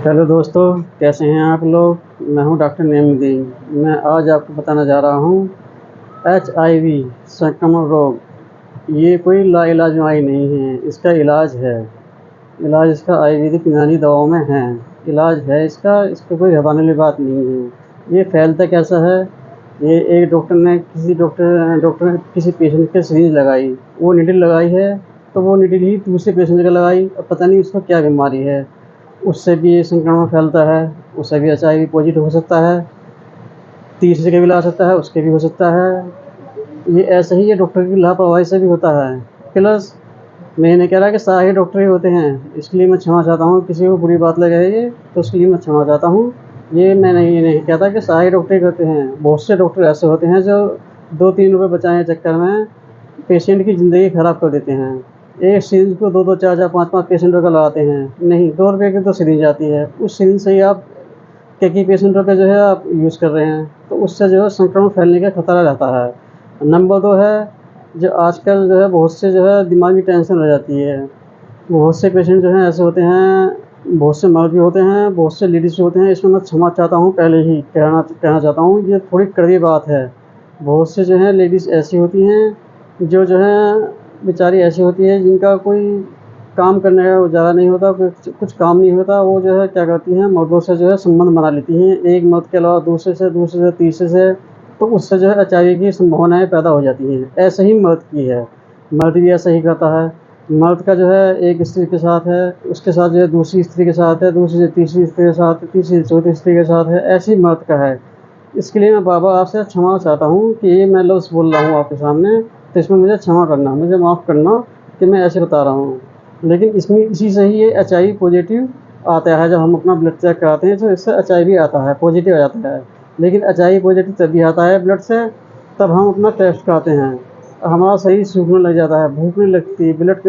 Hello दोस्तों, कैसे हैं आप लोग। मैं हूं डॉक्टर नेमुद्दीन। मैं आज आपको बताना जा रहा हूं HIV संक्रमण रोग। ये कोई लाइलाज बीमारी नहीं है, इसका इलाज है। इलाज इसका आयुर्वेदिक यूनानी दवाओं में है। इलाज है इसका कोई घबराने वाली बात नहीं है। ये फैलता कैसा है। ये एक डॉक्टर ने किसी पेशेंट के सिरिंज लगाई, वो नीडल लगाई है, तो वो नीडल ही दूसरे पेशेंट को लगाई। अब पता नहीं उसको क्या बीमारी है, उससे भी ये संक्रमण फैलता है। उससे भी HIV पॉजिटिव हो सकता है, तीसरे के भी ला सकता है, उसके भी हो सकता है। ये ऐसे ही ये डॉक्टर की लापरवाही से भी होता है। प्लस मैं नहीं कह रहा कि सारे डॉक्टर ही होते हैं, इसलिए मैं क्षमा चाहता हूँ। किसी को बुरी बात लगे ये तो उसके लिए मैं क्षमा चाहता हूँ। ये नहीं कहता कि सारे डॉक्टर ही करते हैं। बहुत से डॉक्टर ऐसे होते हैं जो 2-3 रुपये बचाने के चक्कर में पेशेंट की ज़िंदगी ख़राब कर देते हैं। एक सिरिंज को 2-2, 4-4, 5-5 पेशेंटों का लगाते हैं। नहीं, 2 रुपये की तो सिरिंज आती है, उस सिरिंज से ही आप कई पेशेंटों का जो है आप यूज़ कर रहे हैं, तो उससे जो है संक्रमण फैलने का खतरा रहता है। नंबर 2 है, जो आजकल जो है बहुत से जो है दिमागी टेंशन हो जाती है। बहुत से पेशेंट जो हैं ऐसे होते हैं, बहुत से मर्द भी होते हैं, बहुत से लेडीज़ भी होते हैं। इसमें मैं क्षमा चाहता हूँ, पहले ही कहना चाहता हूँ, ये थोड़ी कड़वी बात है। बहुत से जो हैं लेडीज़ ऐसी होती हैं जो है बेचारी ऐसी होती है जिनका कोई काम करने का ज़्यादा नहीं होता, कुछ काम नहीं होता। वो जो है क्या करती हैं, मर्दों से जो है संबंध बना लेती हैं, एक मर्द के अलावा दूसरे से तीसरे से। तो उससे जो है HIV की संभावनाएँ पैदा हो जाती हैं। ऐसे ही मर्द की है, मर्द भी ऐसा ही करता है। मर्द का जो है एक स्त्री के साथ है, उसके साथ जो है दूसरी स्त्री के साथ है, दूसरी से तीसरी स्त्री के साथ, तीसरी से चौथी स्त्री के साथ है। ऐसे ही मर्द का है। इसके लिए मैं बाबा आपसे क्षमा चाहता हूँ कि ये मैं लफ्ज़ बोल रहा हूँ आपके सामने, तो इसमें मुझे क्षमा करना, मुझे माफ़ करना कि मैं ऐसे बता रहा हूँ। लेकिन इसमें इसी से ही ये HIV पॉजिटिव आता है। जब हम अपना ब्लड चेक कराते हैं तो इससे HIV आता है, पॉजिटिव आ जाता है। लेकिन HIV पॉजिटिव तभी आता है ब्लड से, तब हम अपना टेस्ट कराते हैं। हमारा शरीर सूखने लग जाता है, भूख नहीं लगती, ब्लड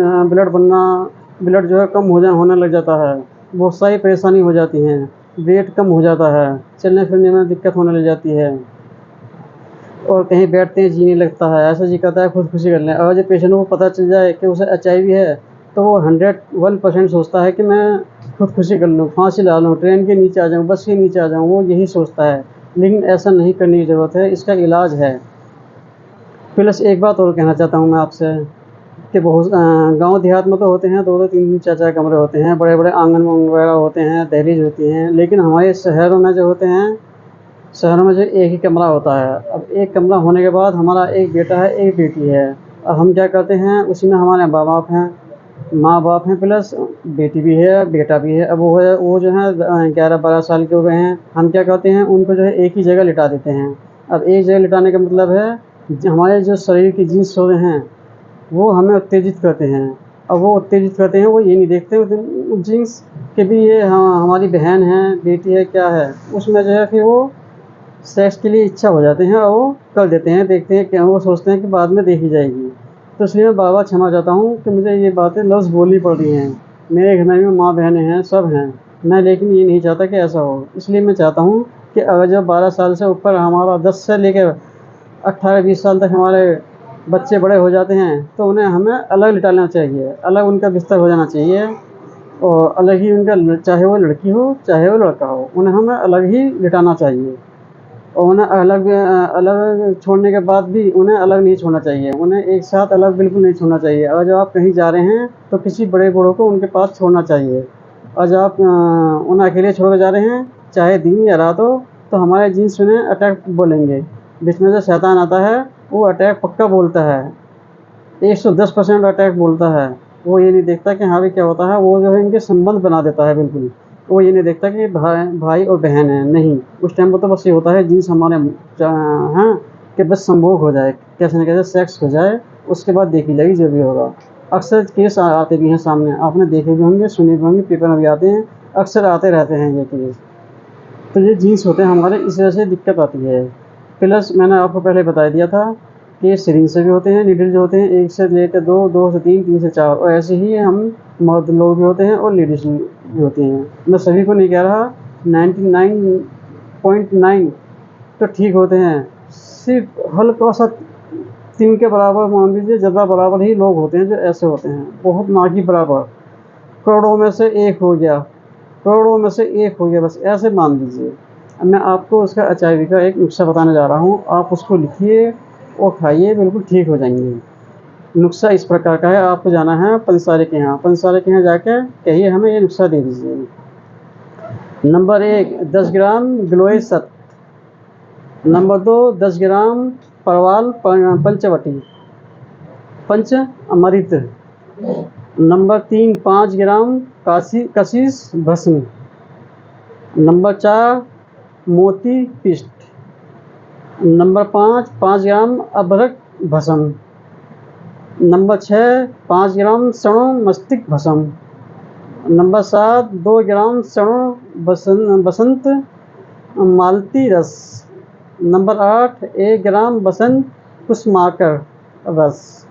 जो है कम होने लग जाता है। बहुत सारी परेशानी हो जाती हैं, वेट कम हो जाता है, चलने फिरने में दिक्कत होने लग जाती है, और कहीं बैठते ही जी नहीं लगता है। ऐसा जी करता है खुदकुशी कर लें। और जब पेशेंट को पता चल जाए कि उसे HIV है, तो वो 101% सोचता है कि मैं खुदकुशी कर लूँ, फांसी ला लूँ, ट्रेन के नीचे आ जाऊँ, बस के नीचे आ जाऊँ, वो यही सोचता है। लेकिन ऐसा नहीं करने की ज़रूरत है, इसका इलाज है। प्लस एक बात और कहना चाहता हूँ मैं आपसे कि बहुत गाँव देहात में तो होते हैं 2-2, 3-3, 4-4 कमरे होते हैं, बड़े-बड़े आंगन वगैरह होते हैं, दहलीज होती हैं। लेकिन हमारे शहरों में जो होते हैं, शहरों में जो एक ही कमरा होता है। अब एक कमरा होने के बाद हमारा एक बेटा है, एक बेटी है। अब हम क्या करते हैं, उसी में हमारे माँ-बाप हैं, माँ-बाप हैं, प्लस बेटी भी है, बेटा भी है। अब वो जो है 11-12 साल के हो गए हैं। हम क्या करते हैं, उनको जो है एक ही जगह लिटा देते हैं। अब एक जगह लिटाने का मतलब है, हमारे जो शरीर की जीन्स होते हैं वो हमें उत्तेजित करते हैं। अब वो उत्तेजित करते हैं, वो ये नहीं देखते जीन्स कि भी ये हमारी बहन है, बेटी है, क्या है। उसमें जो है फिर वो सेक्स के लिए इच्छा हो जाते हैं और वो कर देते हैं, देखते हैं क्या, वो सोचते हैं कि बाद में देखी जाएगी। तो इसलिए मैं बार-बार क्षमा चाहता हूँ कि मुझे ये बातें लफ्ज़ बोलनी पड़ रही हैं। मेरे घर में माँ बहनें हैं, सब हैं। मैं लेकिन ये नहीं चाहता कि ऐसा हो। इसलिए मैं चाहता हूँ कि अगर जब 12 साल से ऊपर हमारा 10 से लेकर 18-20 साल तक हमारे बच्चे बड़े हो जाते हैं, तो उन्हें हमें अलग लिटाना चाहिए, अलग उनका बिस्तर हो जाना चाहिए, और अलग ही उनका, चाहे वो लड़की हो चाहे वो लड़का हो, उन्हें हमें अलग ही लिटाना चाहिए। और उन्हें अलग छोड़ने के बाद भी उन्हें अलग नहीं छोड़ना चाहिए, उन्हें एक साथ अलग बिल्कुल नहीं छोड़ना चाहिए। और जब आप कहीं जा रहे हैं तो किसी बड़े बूढ़ों को उनके पास छोड़ना चाहिए। और जब आप उन्हें अकेले छोड़ कर जा रहे हैं, चाहे दिन या रात हो, तो हमारे जीन्स उन्हें अटैक बोलेंगे। बीच में जो शैतान आता है वो अटैक पक्का बोलता है, 110% अटैक बोलता है। वो ये नहीं देखता कि हाँ भाई क्या होता है, वो जो है इनके संबंध बना देता है बिल्कुल। वो ये नहीं देखता कि भाई और बहन है, नहीं। उस टाइम पर तो बस ये होता है जीन्स हमारे हाँ, कि बस संभोग हो जाए, कैसे न कैसे सेक्स हो जाए, उसके बाद देखी जाएगी जो भी होगा। अक्सर केस आते भी हैं सामने, आपने देखे भी होंगे, सुने भी होंगे, पेपर में भी आते हैं, अक्सर आते रहते हैं ये केस। तो ये जीन्स होते हैं हमारे, इस वजह से दिक्कत आती है। प्लस मैंने आपको पहले बता दिया था कि ये सिरिंज से भी होते हैं, नीडल जो होते हैं 1 से लेकर 2, 2 से 3, 3 से 4, और ऐसे ही हम मर्द लोग भी होते हैं और लेडीज़ भी होती हैं। मैं सभी को नहीं कह रहा, 99.9 तो ठीक होते हैं। सिर्फ हल्का-सा 3 के बराबर मान लीजिए, ज़्यादा बराबर ही लोग होते हैं जो ऐसे होते हैं, बहुत ना कि बराबर। करोड़ों में से 1 हो गया, करोड़ों में से एक हो गया, बस ऐसे मान लीजिए। अब मैं आपको उसका HIV का एक नुस्खा बताने जा रहा हूँ, आप उसको लिखिए और खाइए, बिल्कुल ठीक हो जाएंगे। नुस्खा इस प्रकार का है, आपको जाना है पंसारी के यहाँ। पंसारी के यहाँ जाकर कहिए हमें ये नुस्खा दे दीजिए। नंबर 1 10 ग्राम गिलोय सत। नंबर 2 10 ग्राम परवाल पंचवटी पंच अमृत। नंबर 3 5 ग्राम कशीस भस्म। नंबर 4 मोती पिष्ट। नंबर 5 ग्राम अभ्रक भस्म। नंबर 6 5 ग्राम सणो मस्तिष्क भस्म। नंबर 7 2 ग्राम सणो बसंत मालती रस। नंबर 8 1 ग्राम बसंत कुसमाकर रस।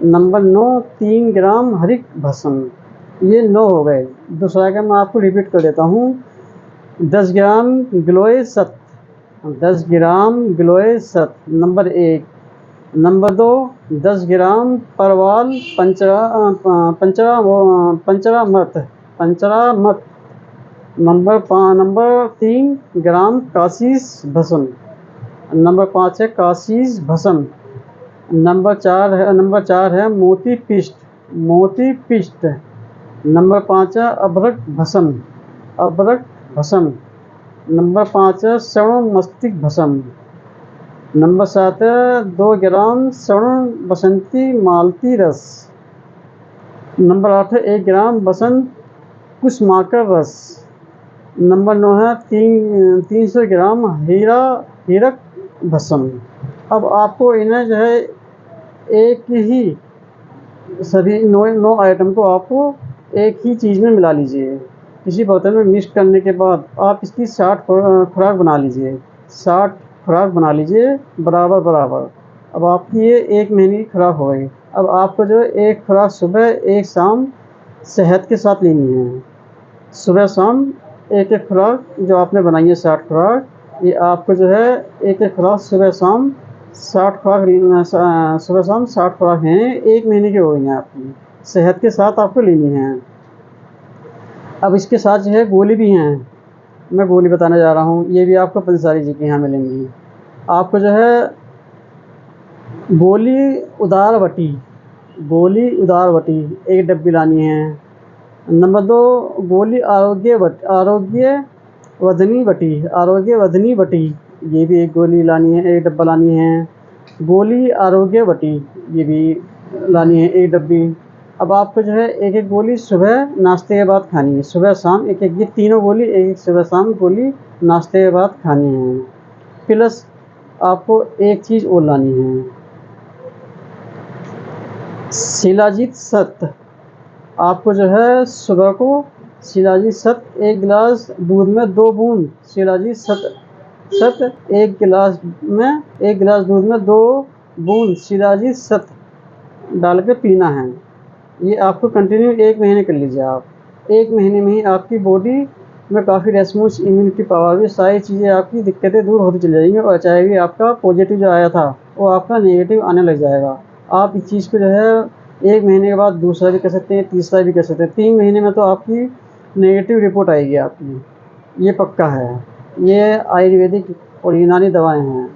नंबर 9 3 ग्राम हरिक भस्म। ये 9 हो गए। दूसरा का मैं आपको रिपीट कर देता हूँ। 10 ग्राम गिलोय सत, 10 ग्राम गिलोय सत नंबर 1। नंबर 2 10 ग्राम परवाल पंचरामृत। नंबर 3 ग्राम काशीस भस्म। नंबर 5 है काशीस भस्म। नंबर 4 है मोती पिष्ट। नंबर 5 है अभ्रक भस्म। नंबर 5 है सणो मस्तिष्क भस्म। नंबर 7 है 2 ग्राम सणो बसंती मालती रस। नंबर 8 है 1 ग्राम बसंत कुसमाकर रस। नंबर 9 है 300 ग्राम हीरक भस्म। अब आपको इन्हें जो है एक ही सभी 9 आइटम को आपको एक ही चीज़ में मिला लीजिए। किसी बर्तन में मिक्स करने के बाद आप इसकी 60 खुराक बना लीजिए। 60 खुराक बना लीजिए बराबर। अब आपकी ये 1 महीने की खुराक हो गई। अब आपको जो एक खुराक सुबह एक शाम शहद के साथ लेनी है। सुबह शाम एक खुराक जो आपने बनाई है 60 खुराक, ये आपको जो है एक खुराक सुबह शाम 60 खुराक सुबह शाम 60 खुराक हैं, 1 महीने की हो गई हैं आपकी। शहद के साथ आपको लेनी है। अब इसके साथ जो है गोली भी हैं, मैं गोली बताने जा रहा हूँ। ये भी आपको पंसारी जी के यहाँ मिलेंगी। आपको जो है गोली उदारवटी 1 डब्बी लानी है। नंबर 2 गोली आरोग्य वधनी बटी, ये भी 1 गोली लानी है, 1 डब्बा लानी है। गोली आरोग्य बटी ये भी लानी है 1 डब्बी। अब आपको जो है एक गोली सुबह नाश्ते के बाद खानी है। सुबह शाम एक ये तीनों गोली एक सुबह शाम गोली नाश्ते के बाद खानी है। प्लस आपको एक चीज़ और लानी है, शिलाजीत सत। आपको जो है सुबह को शिलाजीत सत 1 गिलास दूध में 2 बूंद शिलाजीत सत 1 गिलास दूध में 2 बूंद शिलाजीत सत डाल के पीना है। ये आपको कंटिन्यू 1 महीने कर लीजिए आप। 1 महीने में ही आपकी बॉडी में काफ़ी रेस्पॉन्स, इम्यूनिटी पावर भी, सारी चीज़ें आपकी दिक्कतें दूर होती चली जाएंगी और HIV आपका पॉजिटिव जो आया था वो आपका नेगेटिव आने लग जाएगा। आप इस चीज़ को जो है 1 महीने के बाद दूसरा भी कर सकते हैं, तीसरा भी कर सकते हैं। 3 महीने में तो आपकी नेगेटिव रिपोर्ट आएगी आपकी, ये पक्का है। ये आयुर्वेदिक और यूनानी दवाएँ हैं,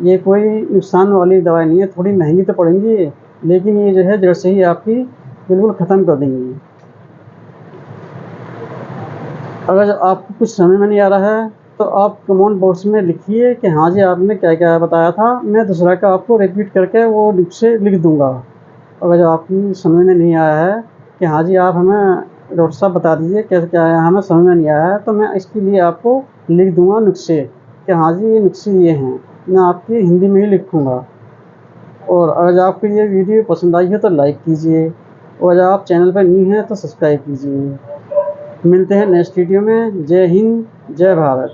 ये कोई नुकसान वाली दवाई नहीं है। थोड़ी महंगी तो पड़ेंगी लेकिन ये जो है जड़ से ही आपकी बिल्कुल ख़त्म कर देंगी। अगर आपको कुछ समझ में नहीं आ रहा है तो आप कमेंट बॉक्स में लिखिए कि हाँ जी आपने क्या क्या बताया था, मैं दूसरा का आपको रिपीट करके वो से लिख दूँगा। अगर जो आपकी समझ में नहीं आया है कि हाँ जी आप हमें डॉक्टर साहब बता दीजिए कैसे क्या है, हमें समझ में नहीं आया है, तो मैं इसके लिए आपको लिख दूँगा नुस्खे कि हाँ जी ये नुस्खे ये हैं, मैं आपकी हिंदी में ही लिखूँगा। और अगर आपको ये वीडियो पसंद आई है तो लाइक कीजिए और अगर आप चैनल पर न्यू हैं तो सब्सक्राइब कीजिए। मिलते हैं नेक्स्ट वीडियो में। जय हिंद, जय भारत।